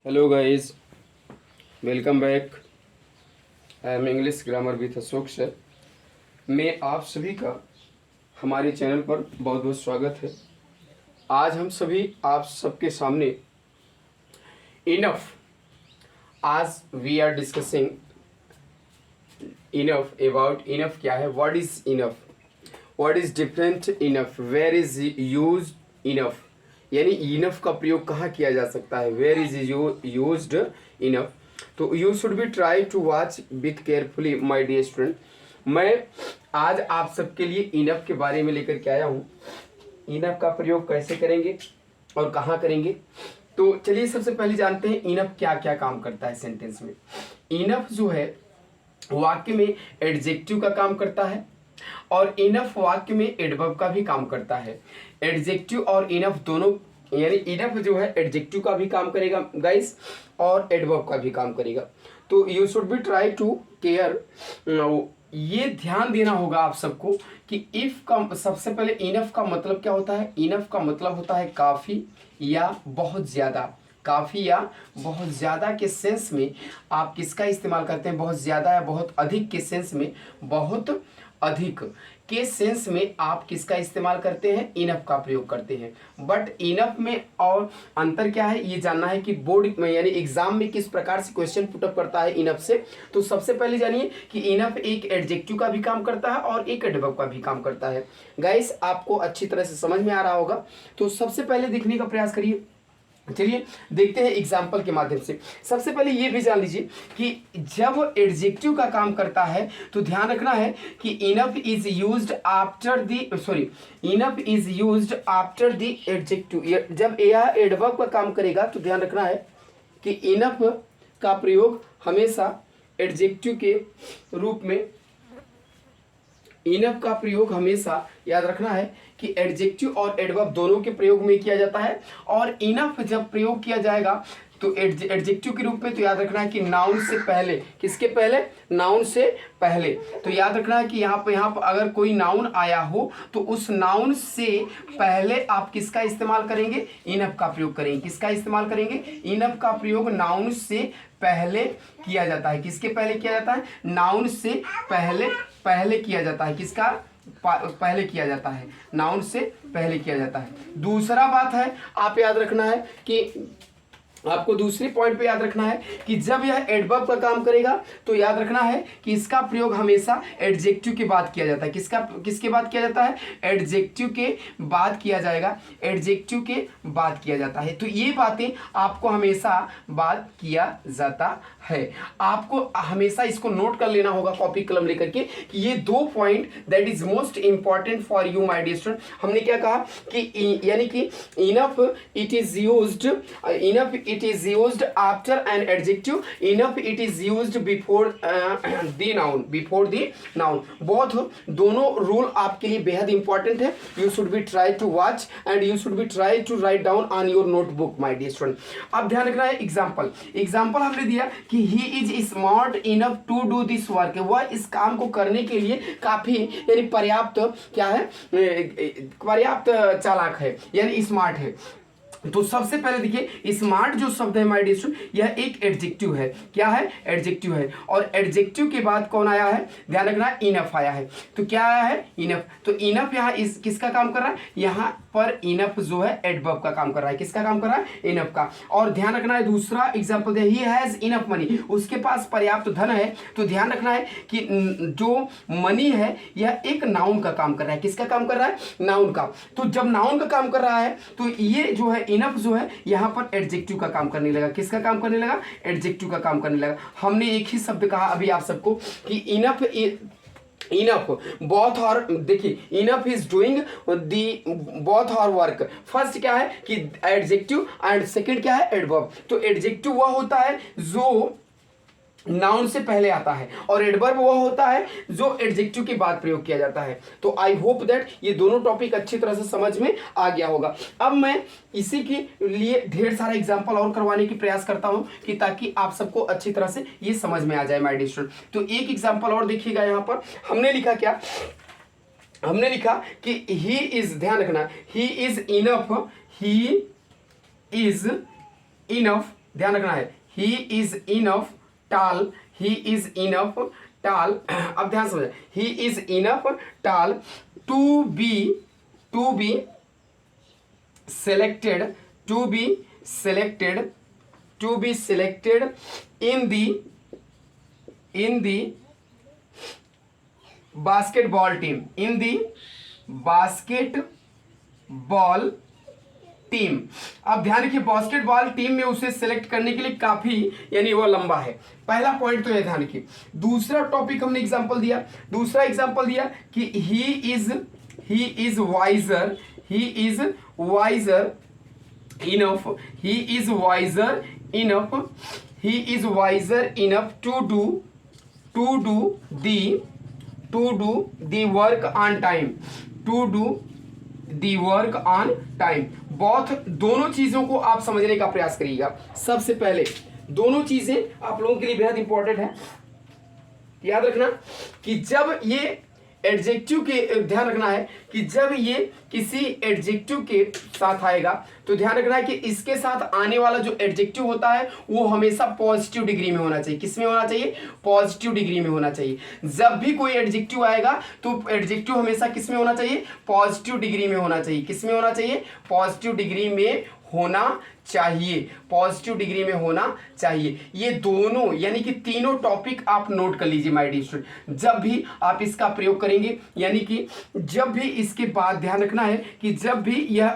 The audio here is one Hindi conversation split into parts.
Hello guys, welcome back. I am English grammar with Ashok sir. मैं आप सभी का हमारे चैनल पर बहुत बहुत स्वागत है। आज हम सभी आप सबके सामने इनफ, आज we are discussing enough. About enough क्या है, what is enough, what is different enough, where is use enough, यानी इनफ का प्रयोग कहाँ किया जा सकता है, वेयर इज यूज्ड इनफ। तो you should be try to watch with carefully my dear student. मैं आज आप सबके लिए इनफ के बारे में लेकर के आया हूँ। इनफ का प्रयोग कैसे करेंगे और कहाँ करेंगे, तो चलिए सबसे पहले जानते हैं इनफ क्या क्या काम करता है सेंटेंस में। इनफ जो है वाक्य में एडजेक्टिव का काम करता है और इनफ वाक्य में एडवर्ब का भी काम करता है। एडजेक्टिव और इनफ दोनों, यानी इनफ जो है एडजेक्टिव का भी काम करेगा गाइस और एडवर्ब का भी काम करेगा। तो you should be try to care. ये ध्यान देना होगा आप सबको कि इफ का सबसे पहले इनफ का मतलब क्या होता है। इनफ का मतलब होता है काफ़ी या बहुत ज़्यादा। काफ़ी या बहुत ज़्यादा के सेंस में आप किसका इस्तेमाल करते हैं, बहुत ज़्यादा या बहुत अधिक के सेंस में, बहुत अधिक के सेंस में आप किसका इस्तेमाल करते हैं, इनफ का प्रयोग करते हैं। बट इनफ में और अंतर क्या है ये जानना है कि बोर्ड में यानी एग्जाम में किस प्रकार से क्वेश्चन पुटअप करता है इनफ से। तो सबसे पहले जानिए कि इनफ एक एडजेक्टिव का भी काम करता है और एक एडवर्ब का भी काम करता है। गाइस आपको अच्छी तरह से समझ में आ रहा होगा, तो सबसे पहले देखने का प्रयास करिए। चलिए देखते हैं एग्जाम्पल के माध्यम से। सबसे पहले ये भी जान लीजिए कि जब एडजेक्टिव का काम करता है तो ध्यान रखना है कि enough is used after the enough is used after the adjective. जब यह एडवर्ब का काम करेगा तो ध्यान रखना है कि इनफ का प्रयोग हमेशा एडजेक्टिव के रूप में, इनफ का प्रयोग हमेशा याद रखना है कि एडजेक्टिव और एडवर्ब दोनों के प्रयोग में किया जाता है। और इनफ जब प्रयोग किया जाएगा तो एडजेक्टिव के रूप में, तो याद रखना है कि नाउन से पहले, किसके पहले, नाउन से पहले। तो याद रखना है कि यहाँ पर अगर कोई नाउन आया हो तो उस नाउन से पहले आप किसका इस्तेमाल करेंगे, इनफ का प्रयोग करेंगे। किसका इस्तेमाल करेंगे, इनफ का प्रयोग नाउन से पहले किया जाता है। किसके पहले किया जाता है, नाउन से पहले पहले किया जाता है। किसका पहले किया जाता है, नाउन से पहले किया जाता है। दूसरा बात है, आप याद रखना है कि आपको दूसरी पॉइंट पे याद रखना है कि जब यह एडवर्ब का काम करेगा तो याद रखना है कि इसका प्रयोग हमेशा एडजेक्टिव के बाद किया जाता है। किसके बाद किया जाता है, एडजेक्टिव के बाद किया जाएगा, एडजेक्टिव के बाद किया जाता है। तो ये बातें आपको हमेशा बाद किया जाता है। आपको हमेशा इसको नोट कर लेना होगा कॉपी कलम लेकर के कि ये दो point that is most important for you my dear student. हमने क्या कहा कि यानी कि enough it is used, enough it is used after an adjective, enough it is used before the noun, before the noun। both दोनों रूल आपके लिए बेहद इंपॉर्टेंट है। you should be try to watch and you should be try to write down on your notebook my dear student। अब ध्यान रखना है एग्जाम्पल हमने दिया कि he is smart enough to do this work। वह इस काम को करने के लिए काफी यानी पर्याप्त क्या है, पर्याप्त चालाक है यानी स्मार्ट है। तो सबसे पहले देखिए स्मार्ट जो शब्द है माय डियर स्टूडेंट, यह एक एडजेक्टिव है। क्या है, एडजेक्टिव है। और एडजेक्टिव के बाद कौन आया है, ध्यान रखना, इनफ आया है। तो क्या आया है, इनफ। तो इनफ यहाँ इस किसका काम कर रहा है, यहाँ पर इनफ जो है एडवर्ब का काम कर रहा है। किसका काम कर रहा है, इनफ का। और ध्यान रखना है दूसरा एग्जाम्पल दिया, ही हैज इनफ मनी, उसके पास पर्याप्त धन है। तो ध्यान रखना है कि जो मनी है यह एक नाउन का काम कर रहा है। किसका काम कर रहा है, नाउन का। तो जब नाउन का काम कर रहा है तो ये जो है इनफ जो है यहाँ पर एडजेक्टिव का काम करने लगा। किसका काम करने लगा, एडजेक्टिव का काम करने लगा। हमने एक ही शब्द कहा अभी आप सबको कि इनफ बोथ और, देखिए enough is doing the both और वर्क। फर्स्ट क्या है कि एडजेक्टिव एंड सेकंड क्या है, एडवर्ब। तो एडजेक्टिव वह होता है जो नाउन से पहले आता है और एडवर्ब वो होता है जो एडजेक्टिव के बाद प्रयोग किया जाता है। तो आई होप दैट ये दोनों टॉपिक अच्छी तरह से समझ में आ गया होगा। अब मैं इसी के लिए ढेर सारा एग्जांपल और करवाने की प्रयास करता हूं कि ताकि आप सबको अच्छी तरह से ये समझ में आ जाए माय डियर स्टूडेंट। तो एक एग्जांपल और देखिएगा, यहाँ पर हमने लिखा क्या, हमने लिखा कि ही इज, ध्यान रखना, ही is enough, he is enough ध्यान रखना है, ही इज इनफ टाल, ही इज इनफ टाल। अब ध्यान समझे, he is enough tall to be selected to be selected in the basketball team, in the basketball team. अब ध्यान रखिए, बास्केटबॉल टीम में उसे सेलेक्ट करने के लिए काफी यानी वो लंबा है। पहला पॉइंट तो ये ध्यान रखिए। दूसरा टॉपिक हमने एग्जांपल दिया, दूसरा एग्जांपल दिया कि he is wiser, he is wiser enough, he is wiser enough, he is wiser enough to do the work on time, to do the work on time। बहुत दोनों चीजों को आप समझने का प्रयास करिएगा। सबसे पहले दोनों चीजें आप लोगों के लिए बेहद इंपॉर्टेंट है। याद रखना कि जब ये एडजेक्टिव के, ध्यान रखना है कि जब ये किसी एडजेक्टिव के साथ आएगा तो ध्यान रखना है कि इसके साथ आने वाला जो एडजेक्टिव होता है वो हमेशा पॉजिटिव डिग्री में होना चाहिए। किस में होना चाहिए? पॉजिटिव डिग्री में होना चाहिए। जब भी कोई एडजेक्टिव आएगा तो एडजेक्टिव हमेशा किस में होना चाहिए? पॉजिटिव डिग्री में होना चाहिए। किस में होना चाहिए? पॉजिटिव डिग्री में होना चाहिए, पॉजिटिव डिग्री में होना चाहिए। ये दोनों यानी कि तीनों टॉपिक आप नोट कर लीजिए माय डियर स्टूडेंट। जब भी आप इसका प्रयोग करेंगे यानी कि जब भी इसके बाद ध्यान रखना है कि जब भी यह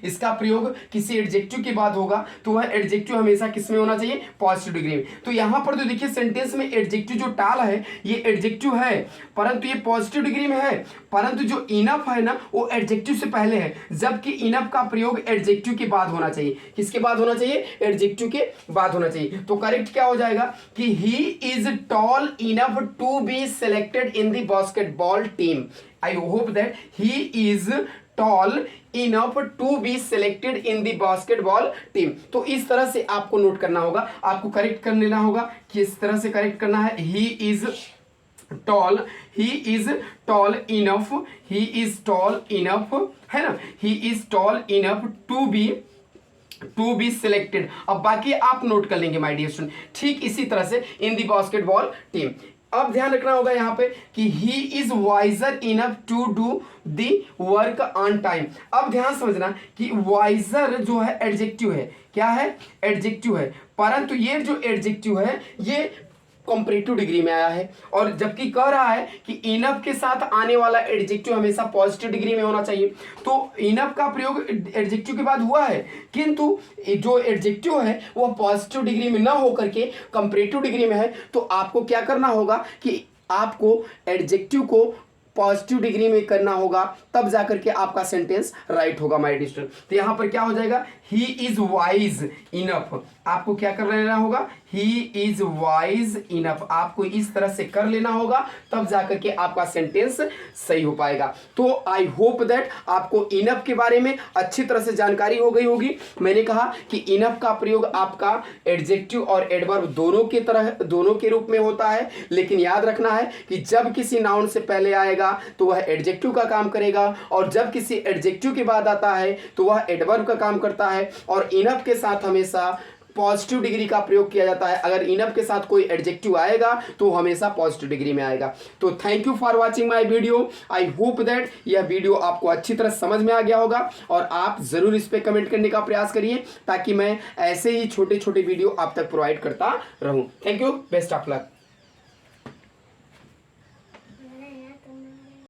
इसका प्रयोग किसी एडजेक्टिव के बाद होगा तो वह एडजेक्टिव हमेशा किस में होना चाहिए? पॉजिटिव डिग्री में। तो यहां पर तो देखिए सेंटेंस में एडजेक्टिव जो टाल है ये एडजेक्टिव है परंतु ये पॉजिटिव डिग्री में है, परंतु जो इनफ है ना वो एडजेक्टिव से पहले है, जबकि इनफ का प्रयोग एडजेक्टिव के बाद होना चाहिए। किसके बाद होना चाहिए? एडजेक्टिव के बाद होना चाहिए। तो करेक्ट क्या हो जाएगा कि he is tall enough to be selected in the basketball team. I hope that he is tall enough to be selected in the basketball team। तो इस तरह से आपको नोट करना होगा, आपको करेक्ट कर लेना होगा। किस तरह से करेक्ट करना है? he is tall enough है ना, he is tall enough to be selected। अब बाकी आप नोट कर लेंगे माय डियर स्टूडेंट। ठीक इसी तरह से इन दी बास्केटबॉल टीम। अब ध्यान रखना होगा यहाँ पे कि he is wiser enough to do the work on time. अब ध्यान समझना कि वाइजर जो है एडजेक्टिव है। क्या है? एडजेक्टिव है, परंतु ये जो एडजेक्टिव है ये कंपैरेटिव डिग्री में आया है और जबकि कह रहा है कि इनफ के साथ आने वाला एडजेक्टिव हमेशा पॉजिटिव डिग्री में होना चाहिए। तो इनफ का प्रयोग एडजेक्टिव के बाद हुआ है किंतु जो एडजेक्टिव है वो पॉजिटिव डिग्री में ना होकर के कंपैरेटिव डिग्री में है। तो आपको क्या करना होगा कि आपको एडजेक्टिव को पॉजिटिव डिग्री में करना होगा, तब जाकर के आपका सेंटेंस राइट होगा माय डियर स्टूडेंट। तो यहां पर क्या हो जाएगा? He is wise enough. आपको क्या कर लेना होगा? He is wise enough. आपको इस तरह से कर लेना होगा तब जाकर के आपका सेंटेंस सही हो पाएगा। तो आई होप दैट आपको इनफ के बारे में अच्छी तरह से जानकारी हो गई होगी। मैंने कहा कि इनफ का प्रयोग आपका एडजेक्टिव और एडवर्ब दोनों के रूप में होता है, लेकिन याद रखना है कि जब किसी नाउन से पहले आएगा तो वह एडजेक्टिव का काम करेगा और जब किसी एडजेक्टिव के बाद आता है तो वह एडवर्ब का काम करता है। और इनफ के साथ हमेशा पॉजिटिव डिग्री का प्रयोग किया जाता है। अगर इनफ के साथ कोई एडजेक्टिव आएगा तो हमेशा पॉजिटिव डिग्री में आएगा। तो thank you for watching my video. I hope that यह वीडियो आपको अच्छी तरह समझ में आ गया होगा और आप जरूर इस पे कमेंट करने का प्रयास करिए ताकि मैं ऐसे ही छोटे छोटे वीडियो आप तक प्रोवाइड करता रहूं। Thank you, best of luck.